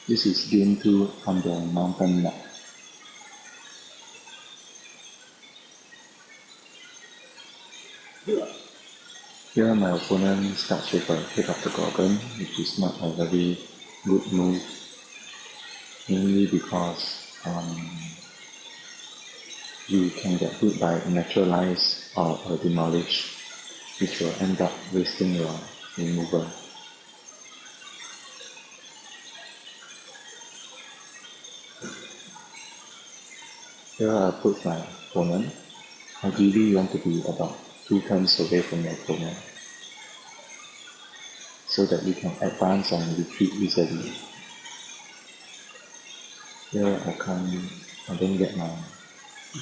This is game 2 on the mountain map. Here my opponent starts with a hit of the Gorgon, which is not a very good move, mainly because you can get hit by a Naturalize or a Demolish, which will end up wasting your removal. Here I put my opponent. Ideally you want to be about 2 turns away from your opponent, so that you can advance and retreat easily. Here I don't get my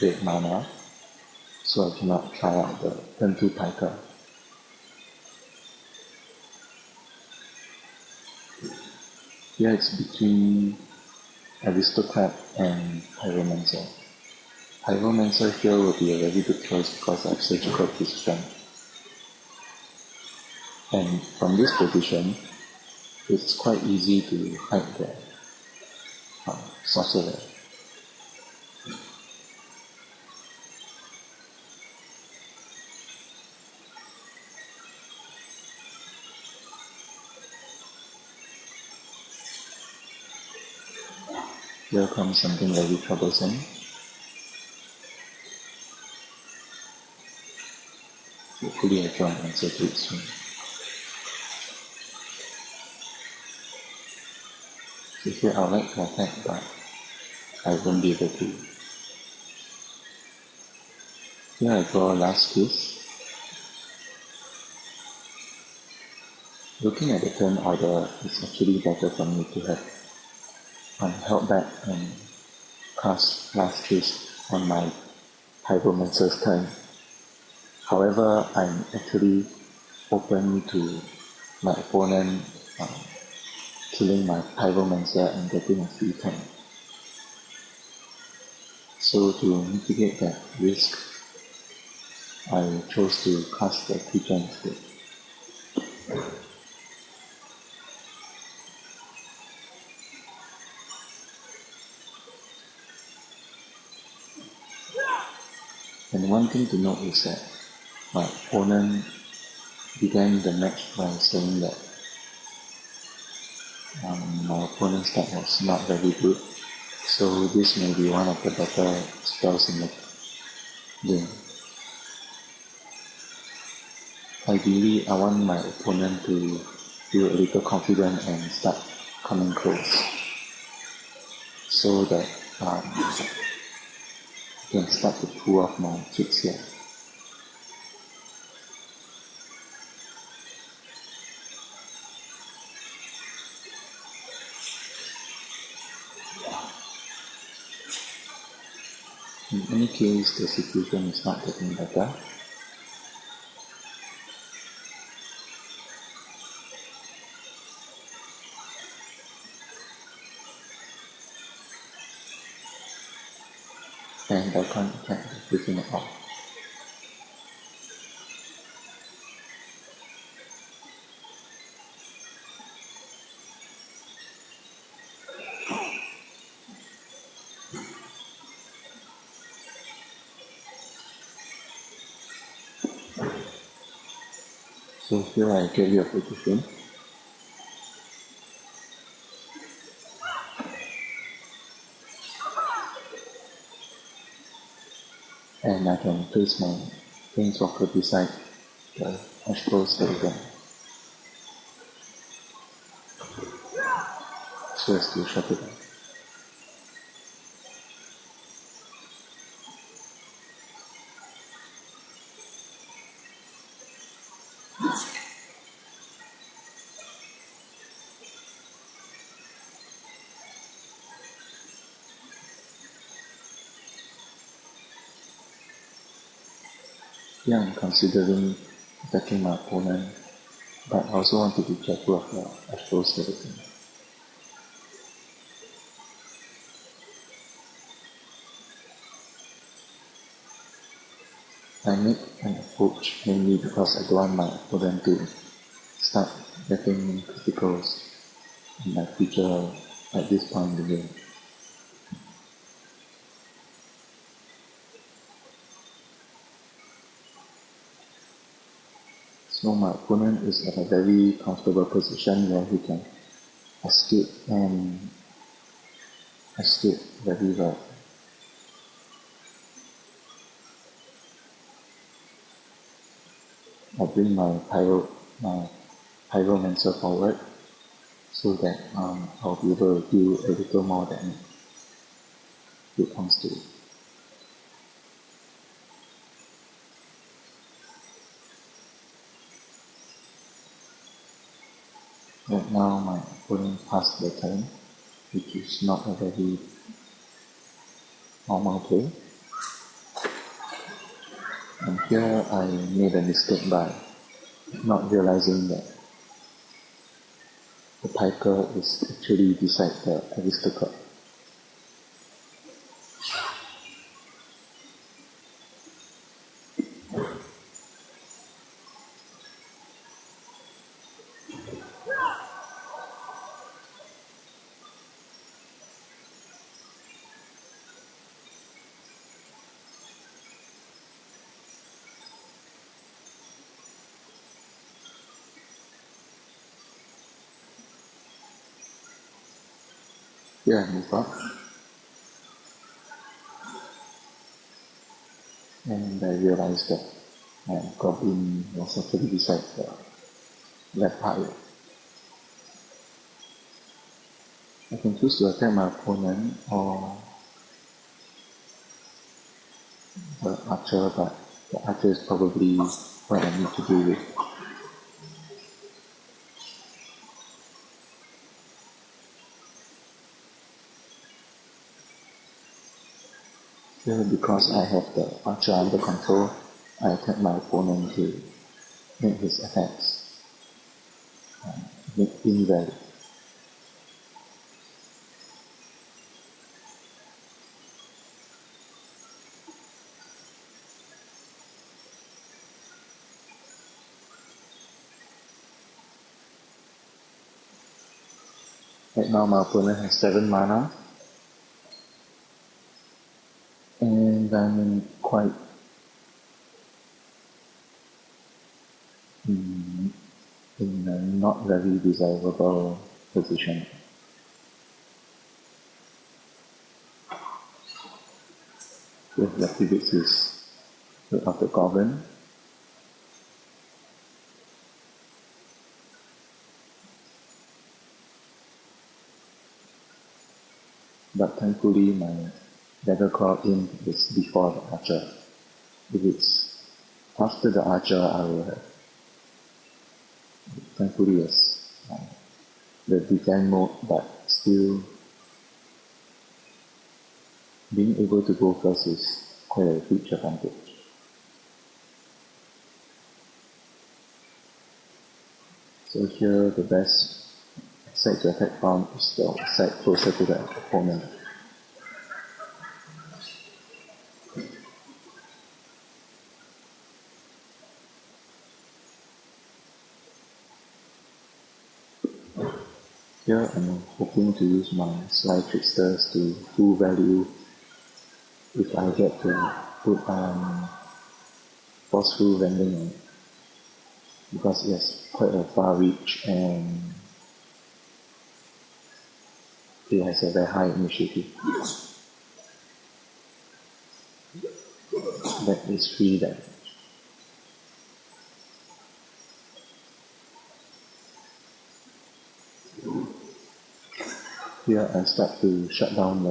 red mana, so I cannot try out the turn 2 Piker. Here it's between Aristocrat and Pyromancer. Pyromancer here will be a very good choice because I have Surgical Precision. And from this position, it's quite easy to hide the Sorcerer. Here comes something very troublesome. Hopefully I can answer to it soon. So here I would like to attack, but I won't be able to. Here I draw last kiss. Looking at the turn order, it's actually better for me to have held back and cast last kiss on my Pyromancer's turn. However, I'm actually open to my opponent killing my Pyromancer and getting a free turn. So to mitigate that risk, I chose to cast the creature instead. And one thing to note is that my opponent began the match by saying that my opponent's deck was not very good, so this may be one of the better spells in the game. Ideally, I want my opponent to feel a little confident and start coming close, so that I can start to pull off my tricks here. In any case, the situation is not getting better. And I can't attack everything at all. So here I give you a position. And I can place my Planeswalker beside the Astral Skeleton, so as to shut it down. Here I'm considering attacking my opponent, but I also want to be careful of the Astral Skeleton. I make an approach mainly because I don't want my opponent to start getting criticals in my creature at this point in the game. So my opponent is at a very comfortable position where he can escape and escape very well. I bring my pyromancer forward so that I'll be able to do a little more than it comes to. Right now my opponent passed the turn, which is not a very normal play. And here I made a mistake by not realizing that the piker is actually beside the aristocrat. Here I move up, and I realized that my goblin was actually beside the left pile. I can choose to attack my opponent or the archer, but the archer is probably what I need to do with. Here, because I have the archer under control, I attack my opponent to make his attacks invalid. Right now my opponent has 7 mana, and I'm in quite in a not very desirable position. With the activates his of the goblin. But thankfully my dagger claw in is before the archer. If it's after the archer, I will have thankfully yes, the defend mode, but still being able to go first is quite a huge advantage. So here the best side to attack from is the side closer to the opponent. Here I'm hoping to use my Sly Tricksters to full value if I get to put forceful vending on it. Because it has quite a far reach and it has a very high initiative. That is 3 damage. Here I start to shut down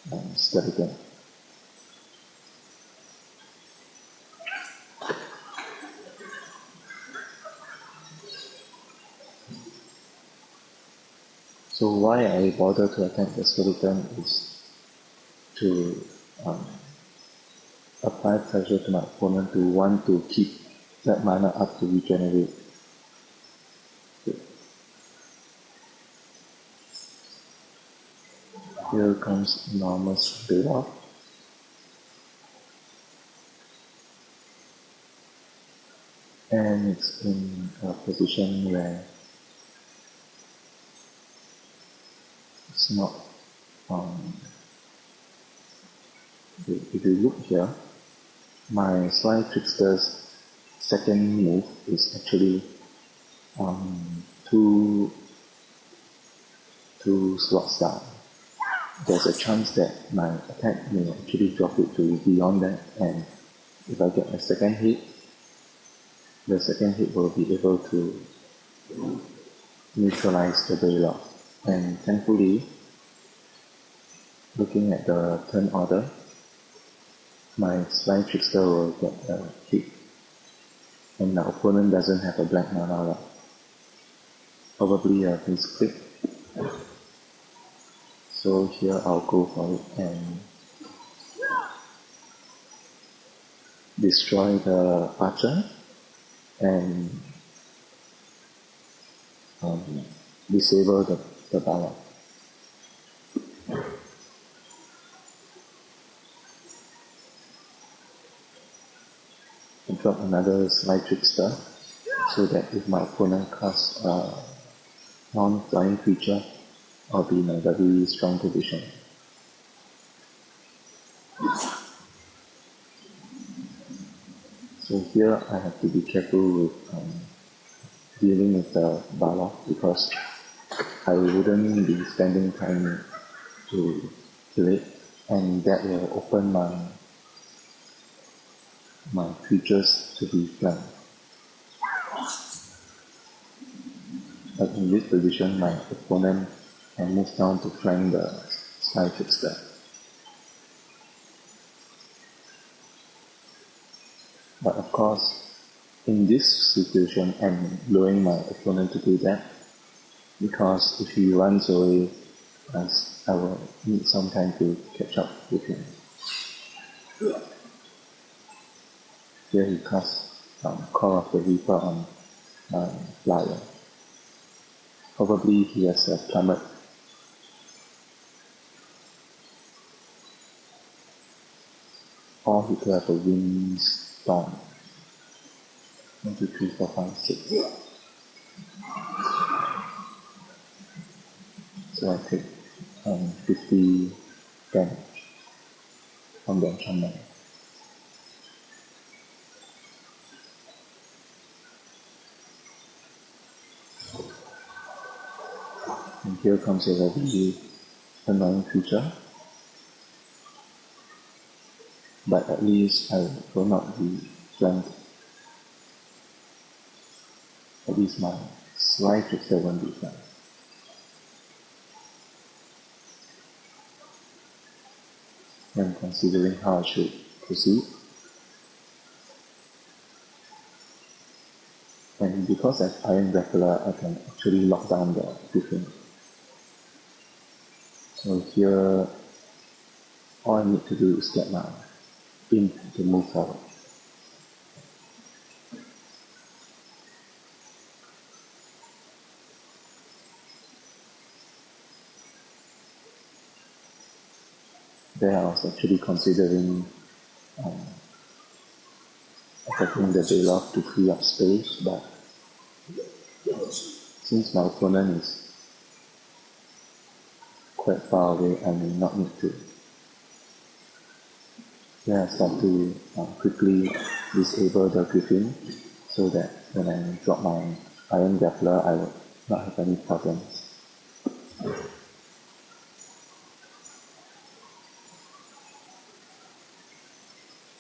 the skeleton. So why I bother to attack the skeleton is to apply pressure to my opponent to want to keep that mana up to regenerate. Here comes enormous payoff. And it's in a position where It's not, if you look here, my Sly Trickster's second move is actually two slots down. There's a chance that my attack may actually drop it to beyond that, and if I get a second hit, the second hit will be able to neutralize the Baylock. And thankfully, looking at the turn order, my Sly Trickster will get a hit, and the opponent doesn't have a black mana left. Probably a misclick. So here I'll go for it and destroy the archer and disable the ballad. And drop another Sly Trickster so that if my opponent casts a non-flying creature, I'll be in a very strong position. So here I have to be careful with dealing with the Balok because I wouldn't be spending time to kill it, and that will open my creatures to be flanked. But in this position, my opponent can move down to flank the Sky Trickster. But of course, in this situation, I'm allowing my opponent to do that because if he runs away, I will need some time to catch up with him. Here he casts Call of the Reaper on my flyer. Probably he has a plummet. Or he could have a windstorm. 1, 2, 3, 4, 5, 6. So I take 50 damage from the enchantment. And here comes a very annoying creature. But at least I will not be flanked. At least my Sly Trickster won't be flanked. I'm considering how I should proceed. And because as Iron Grappler, I can actually lock down the Griffin. So here, all I need to do is get my imp to move forward. There I was actually considering attacking the Baylock to free up space, but since my opponent is quite far away, I may not need to. Then I start to quickly disable the Griffin so that when I drop my Iron Grappler, I will not have any problems.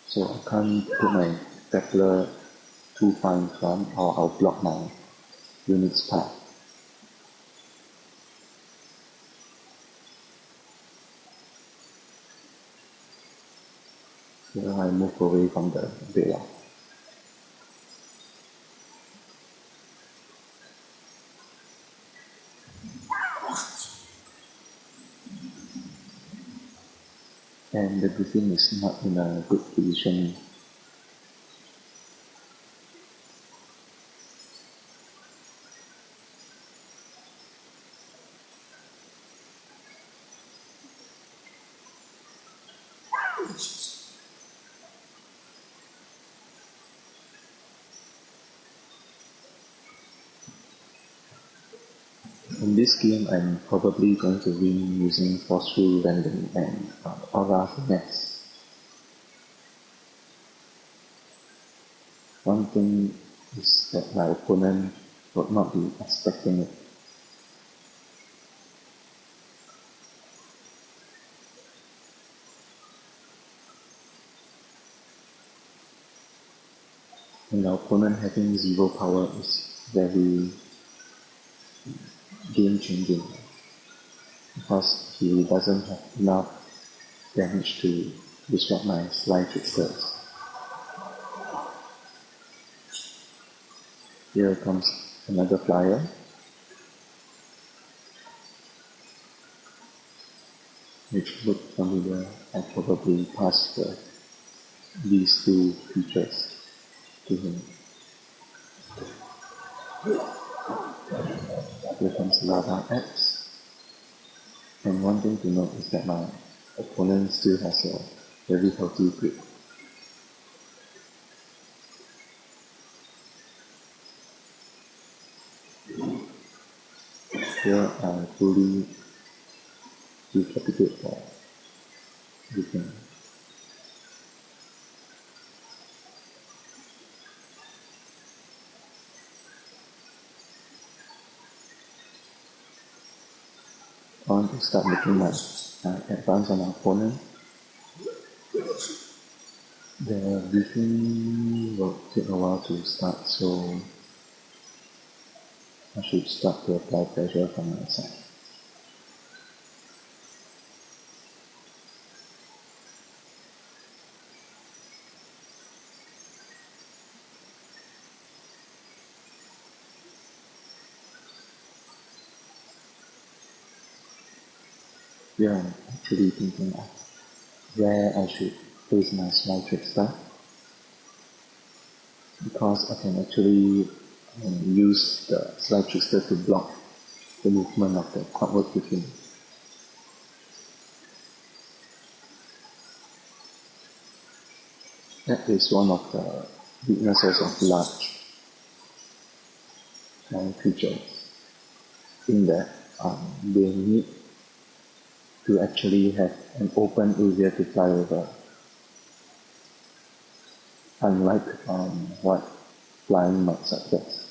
So I can't put my Grappler too far in front or I'll block my unit's path. So I move away from the Baylock. And the Griffin is not in a good position. In this game, I'm probably going to win using forceful landing and aura finesse. One thing is that my opponent would not be expecting it. And the opponent having 0 power is very game-changing because he doesn't have enough damage to disrupt my Sly Tricksters. Here comes another flyer. Which look familiar. I probably passed these 2 features to him. Here comes Lava X. And one thing to note is that my opponent still has a very healthy grip. Here I fully decapitate everything. I want to start making my advance on my opponent. The briefing will take a while to start, so I should start to apply pressure from my side. Here I'm actually thinking of where I should place my Sly Trickster, because I can actually use the Sly Trickster to block the movement of the Clockwork Griffin. That is one of the weaknesses of large creatures, in that they need to actually have an open area to fly over, unlike what flying might suggest.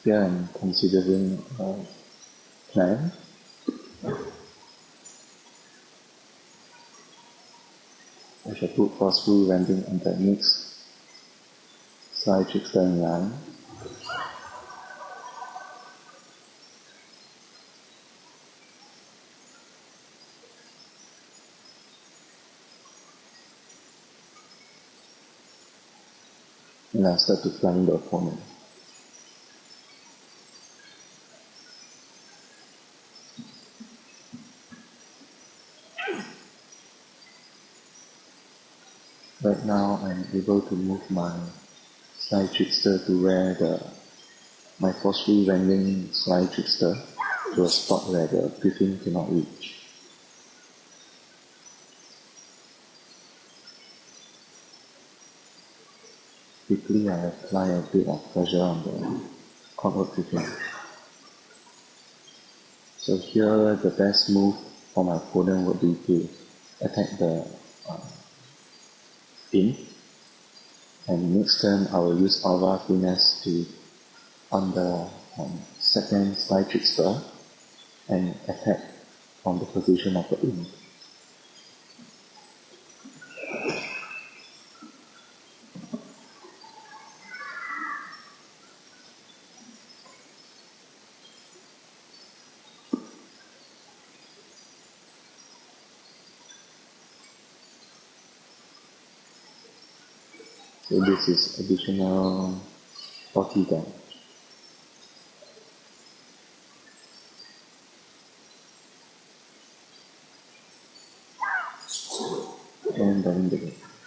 Here I'm considering a plan. I shall put forceful landing on the next Sly Trickster in line. And I start to flank the opponent. Right now I'm able to move my Sly Trickster to where my forceful landing Sly Trickster to a spot where the Griffin cannot reach. Quickly I apply a bit of pressure on the Clockwork Griffin. So here the best move for my opponent would be to attack the pin, and next turn I will use Aura Finesse to on the second Sly Trickster and attack from the position of the in. So this is additional 40 damage. and then the game.